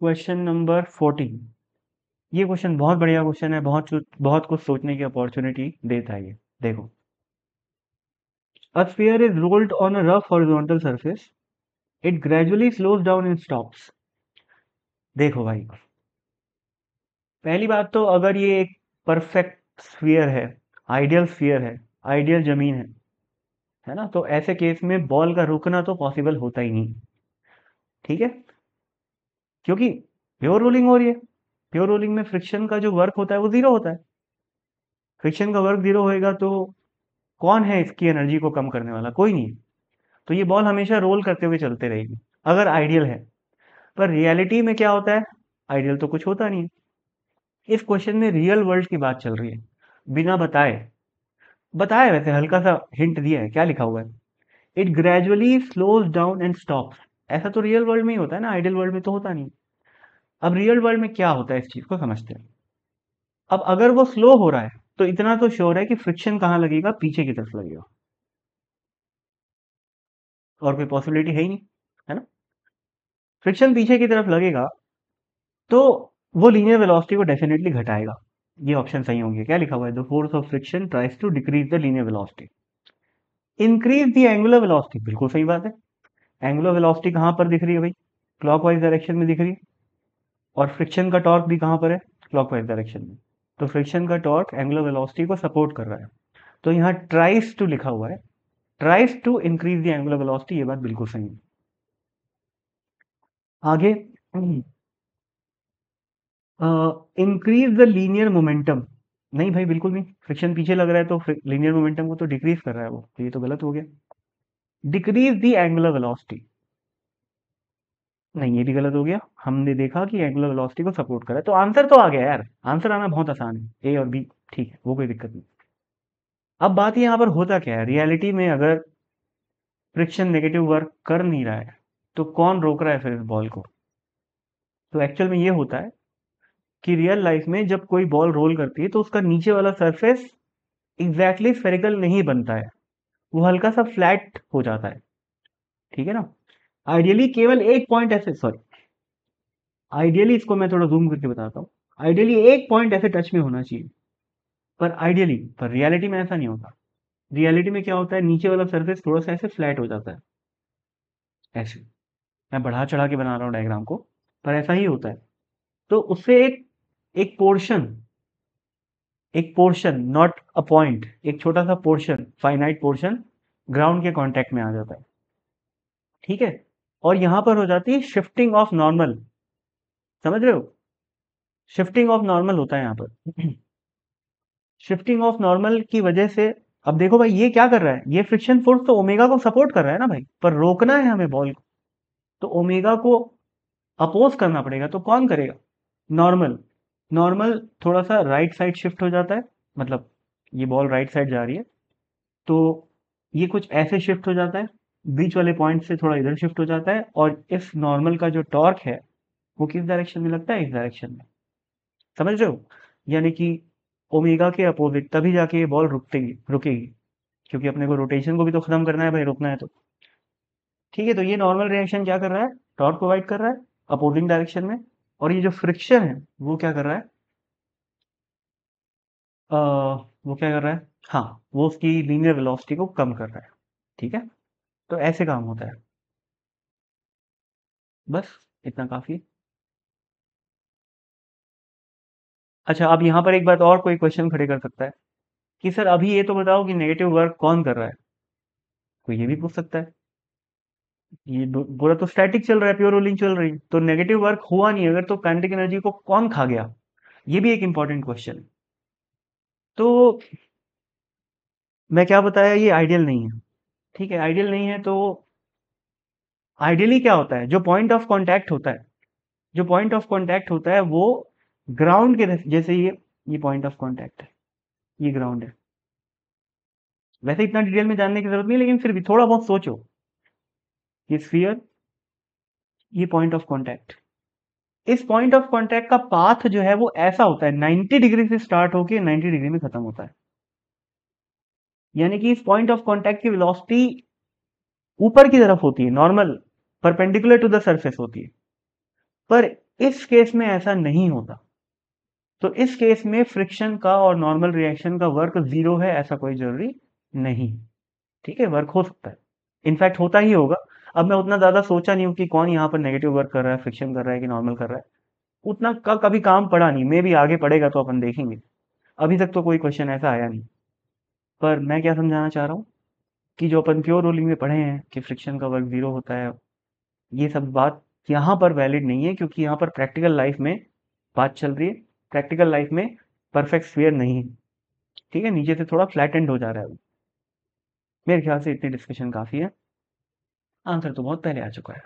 Question number 14। ये question बहुत बढ़िया क्वेश्चन है, बहुत कुछ सोचने की अपॉर्चुनिटी देता है ये। देखो, a sphere is rolled on a rough horizontal surface. It gradually slows down and stops. देखो भाई, पहली बात तो अगर ये एक परफेक्ट स्फीयर है, आइडियल स्फीयर है, आइडियल जमीन है ना, तो ऐसे केस में बॉल का रुकना तो पॉसिबल होता ही नहीं। ठीक है, क्योंकि प्योर रोलिंग हो रही है। प्योर रोलिंग में फ्रिक्शन का जो वर्क होता है वो जीरो होता है। फ्रिक्शन का वर्क जीरो होएगा तो कौन है इसकी एनर्जी को कम करने वाला? कोई नहीं। तो ये बॉल हमेशा रोल करते हुए चलते रहेगी, अगर आइडियल है। पर रियलिटी में क्या होता है? आइडियल तो कुछ होता नहीं है। इस क्वेश्चन में रियल वर्ल्ड की बात चल रही है, बिना बताए। बताया वैसे, हल्का सा हिंट दिया है, क्या लिखा हुआ है? It gradually slows down and stops. ऐसा तो रियल वर्ल्ड में ही होता है ना, आइडियल वर्ल्ड में तो होता नहीं। अब रियल वर्ल्ड में क्या होता है, इस चीज को समझते हैं। अब अगर वो स्लो हो रहा है तो इतना तो श्योर है कि फ्रिक्शन कहाँ लगेगा? पीछे की तरफ लगेगा। और कोई पॉसिबिलिटी है ही नहीं, है ना। फ्रिक्शन पीछे की तरफ लगेगा तो वो लीनियर वेलोसिटी को डेफिनेटली घटाएगा। ये ऑप्शन सही होंगे। क्या लिखा हुआ है? The force of friction tries to decrease the linear velocity, increase the angular velocity. बिल्कुल सही बात है। एंगुलर वेलोसिटी कहां पर दिख रही है भाई? क्लॉकवाइज डायरेक्शन में दिख रही है। और फ्रिक्शन का टॉर्क भी कहां पर है? क्लॉकवाइज डायरेक्शन में। तो फ्रिक्शन का टॉर्क एंगुलर वेलोसिटी को सपोर्ट कर रहा है। तो यहाँ ट्राइज टू लिखा हुआ है, tries to increase the angular velocity. ये बात बिल्कुल सही है। आगे, इंक्रीज द लीनियर मोमेंटम। नहीं भाई, बिल्कुल नहीं। फ्रिक्शन पीछे लग रहा है तो लीनियर मोमेंटम को तो डिक्रीज कर रहा है वो, तो ये तो गलत हो गया। डिक्रीज द एंगुलर वेलोसिटी, नहीं, ये भी गलत हो गया। हमने देखा कि एंगुलर वेलोसिटी को सपोर्ट कर रहा है, तो आंसर तो आ गया यार। आंसर आना बहुत आसान है, ए और बी। ठीक है, वो कोई दिक्कत नहीं। अब बात यहाँ पर होता क्या है, रियलिटी में अगर फ्रिक्शन नेगेटिव वर्क कर नहीं रहा है तो कौन रोक रहा है फिर इस बॉल को? तो एक्चुअल में ये होता है कि रियल लाइफ में जब कोई बॉल रोल करती है तो उसका नीचे वाला सरफेस एग्जैक्टली स्फेरिकल नहीं बनता है, वो हल्का सा फ्लैट हो जाता है। ठीक है ना। आइडियली केवल एक पॉइंट ऐसे, सॉरी, आइडियली इसको मैं थोड़ा जूम करके बताता हूँ। आइडियली एक पॉइंट ऐसे टच में होना चाहिए, पर रियलिटी में ऐसा नहीं होता। रियलिटी में क्या होता है, नीचे वाला सरफेस थोड़ा सा ऐसे फ्लैट हो जाता है, ऐसे। मैं बढ़ा चढ़ा के बना रहा हूँ डायग्राम को, पर ऐसा ही होता है। तो उससे एक एक पोर्शन, नॉट अ पॉइंट, एक छोटा सा पोर्शन, फाइनाइट पोर्शन ग्राउंड के कांटेक्ट में आ जाता है। ठीक है। और यहां पर हो जाती है शिफ्टिंग ऑफ नॉर्मल। समझ रहे हो? शिफ्टिंग ऑफ नॉर्मल होता है यहाँ पर। शिफ्टिंग ऑफ नॉर्मल की वजह से, अब देखो भाई, ये क्या कर रहा है? ये फ्रिक्शन फोर्स तो ओमेगा को सपोर्ट कर रहा है ना भाई, पर रोकना है हमें बॉल को। तो ओमेगा को अपोज करना पड़ेगा, तो कौन करेगा? नॉर्मल। नॉर्मल थोड़ा सा राइट साइड शिफ्ट हो जाता है, मतलब ये बॉल राइट साइड जा रही है तो ये कुछ ऐसे शिफ्ट हो जाता है, बीच वाले पॉइंट से थोड़ा इधर शिफ्ट हो जाता है, और इस नॉर्मल का जो टॉर्क है वो किस डायरेक्शन में लगता है? इस डायरेक्शन में। समझ रहे हो? यानी कि ओमेगा के अपोजिट, तभी जाके ये बॉल रुकतेगी रुकेगी, क्योंकि अपने को रोटेशन को भी तो खत्म करना है भाई, रुकना है तो। ठीक है, तो ये नॉर्मल रिएक्शन क्या कर रहा है? टॉर्क प्रोवाइड कर रहा है अपोजिंग डायरेक्शन में। और ये जो फ्रिक्शन है वो क्या कर रहा है? अ, वो क्या कर रहा है? हाँ, वो उसकी लीनियर वेलोसिटी को कम कर रहा है। ठीक है, तो ऐसे काम होता है। बस इतना काफी है। अच्छा, अब यहाँ पर एक बात और कोई क्वेश्चन खड़े कर सकता है कि सर अभी ये तो बताओ कि नेगेटिव वर्क कौन कर रहा है? कोई ये भी पूछ सकता है। ये पूरा तो स्टैटिक चल रहा है, प्योर रोलिंग चल रही है, तो नेगेटिव वर्क हुआ नहीं अगर, तो काइनेटिक एनर्जी को कौन खा गया? ये भी एक इंपॉर्टेंट क्वेश्चन है। तो मैं क्या बताया, ये आइडियल नहीं है। ठीक है, आइडियल नहीं है तो आइडियली क्या होता है, जो पॉइंट ऑफ कांटेक्ट होता है, जो पॉइंट ऑफ कांटेक्ट होता है वो ग्राउंड के जैसे ये पॉइंट ऑफ कांटेक्ट है, ये ग्राउंड है। वैसे इतना डिटेल में जानने की जरूरत नहीं, लेकिन फिर भी थोड़ा बहुत सोचो। ये स्फीयर, ये पॉइंट ऑफ कांटेक्ट, इस पॉइंट ऑफ कांटेक्ट का पाथ जो है वो ऐसा होता है, 90 डिग्री से स्टार्ट होके 90 डिग्री में खत्म होता है। यानी कि इस पॉइंट ऑफ कांटेक्ट की वेलोसिटी ऊपर की तरफ होती है, normal perpendicular to the surface होती है। पर इस केस में ऐसा नहीं होता। तो इस केस में फ्रिक्शन का और नॉर्मल रिएक्शन का वर्क 0 है ऐसा कोई ज़रूरी नहीं। ठीक है? वर्क हो सकता है। इनफैक्ट होता ही होगा। अब मैं उतना ज़्यादा सोचा नहीं हूँ कि कौन यहाँ पर नेगेटिव वर्क कर रहा है, फ्रिक्शन कर रहा है कि नॉर्मल कर रहा है। उतना का कभी काम पड़ा नहीं, मे बी आगे पड़ेगा तो अपन देखेंगे। अभी तक तो कोई क्वेश्चन ऐसा आया नहीं। पर मैं क्या समझाना चाह रहा हूँ कि जो अपन प्योर रूलिंग में पढ़े हैं कि फ्रिक्शन का वर्क 0 होता है, ये सब बात यहाँ पर वैलिड नहीं है क्योंकि यहाँ पर प्रैक्टिकल लाइफ में बात चल रही है। प्रैक्टिकल लाइफ में परफेक्ट स्फीयर नहीं है। ठीक है? नीचे से थोड़ा फ्लैटेंड हो जा रहा है। मेरे ख्याल से इतनी डिस्कशन काफ़ी है। आंसर तो बहुत पहले आ चुका है।